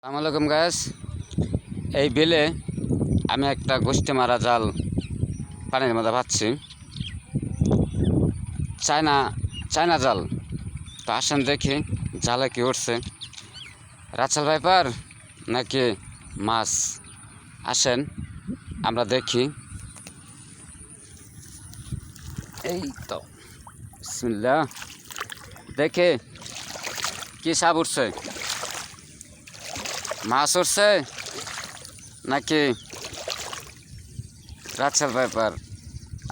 আসসালামু গাইস, এই বিলে আমি একটা গোষ্ঠী মারা জাল পানির মধ্যে পাচ্ছি। চায়না জাল। তো আসেন দেখি জালে কি উঠছে, রাচাল ভাইপার নাকি মাছ। আসেন আমরা দেখি। এই তো বিসমিল্লাহ, দেখে কি সাপ উঠছে, মাছ উঠছে নাকি রাচাল ভাইপার।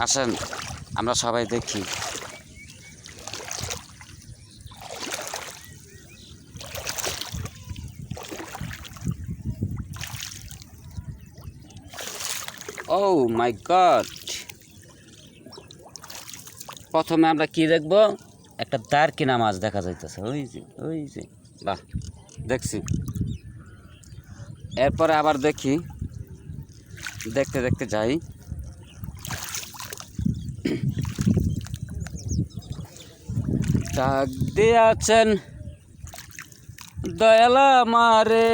আসেন আমরা সবাই দেখি। ও মাই গড, প্রথমে আমরা কি দেখব, একটা দারকিনা মাছ দেখা যাইতেছে। ওই যে বাহ, দেখছি। এরপরে আবার দেখি, দেখতে দেখতে যাই। ডাক দিয়াছেন দয়ালা মারে,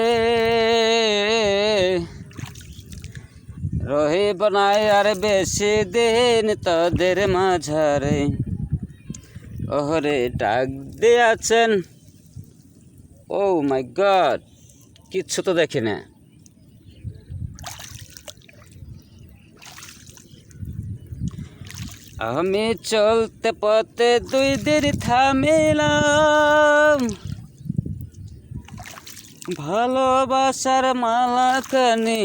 রহিব নাই আর বেশি দিন তোদের মাঝারে। ওহরে ডাক দিয়াছেন, ও মাই গড, কিচ্ছু তো দেখি না। আমি চলতে পথে দুই দিন থামিলাম, ভালোবাসার মালা কানি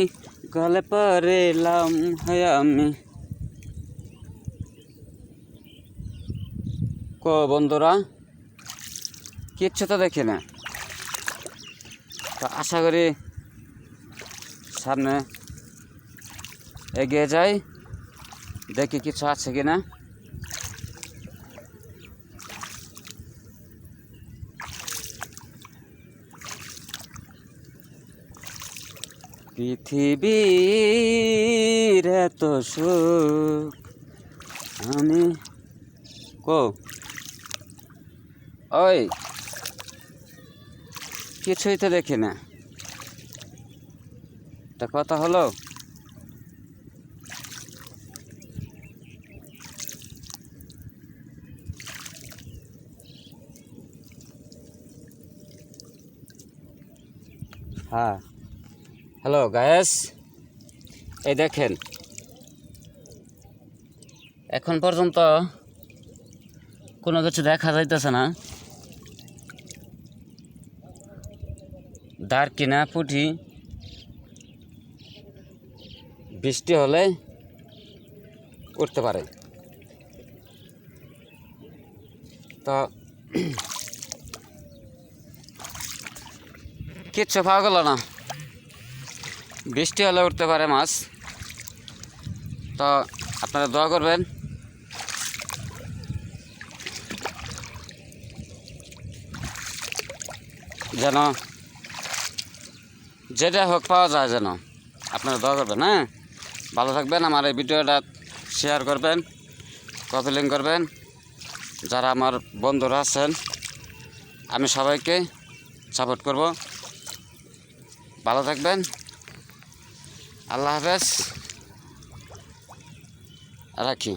গলে পড়লাম আমি। কো বন্ধুরা, কিচ্ছু তো দেখি না। তো আশা করি সামনে এগিয়ে যাই, দেখি কিছু আছে কিনা। পৃথিবীর এত সুখ আমি ওই কিছুই তো দেখি না। তা কথা হলো, হ্যাঁ হ্যালো গায়েস, এই দেখেন এখন পর্যন্ত কোনো কিছু দেখা যাইতেছে না। দারকিনা পুঁটি বৃষ্টি হলে উঠতে পারে। তো কিচ্ছু পাওয়া গেল না। বৃষ্টি হলে উঠতে পারে মাছ। তো আপনারা দোয়া করবেন যেন যেটা হোক পাওয়া যায়, যেন আপনারা দোয়া করবেন। হ্যাঁ, ভালো থাকবেন। আমার এই ভিডিওটা শেয়ার করবেন, কপি লিঙ্ক করবেন। যারা আমার বন্ধুরা আছেন, আমি সবাইকে সাপোর্ট করব। ভালো থাকবেন, আল্লাহ হাফেজ, রাখি।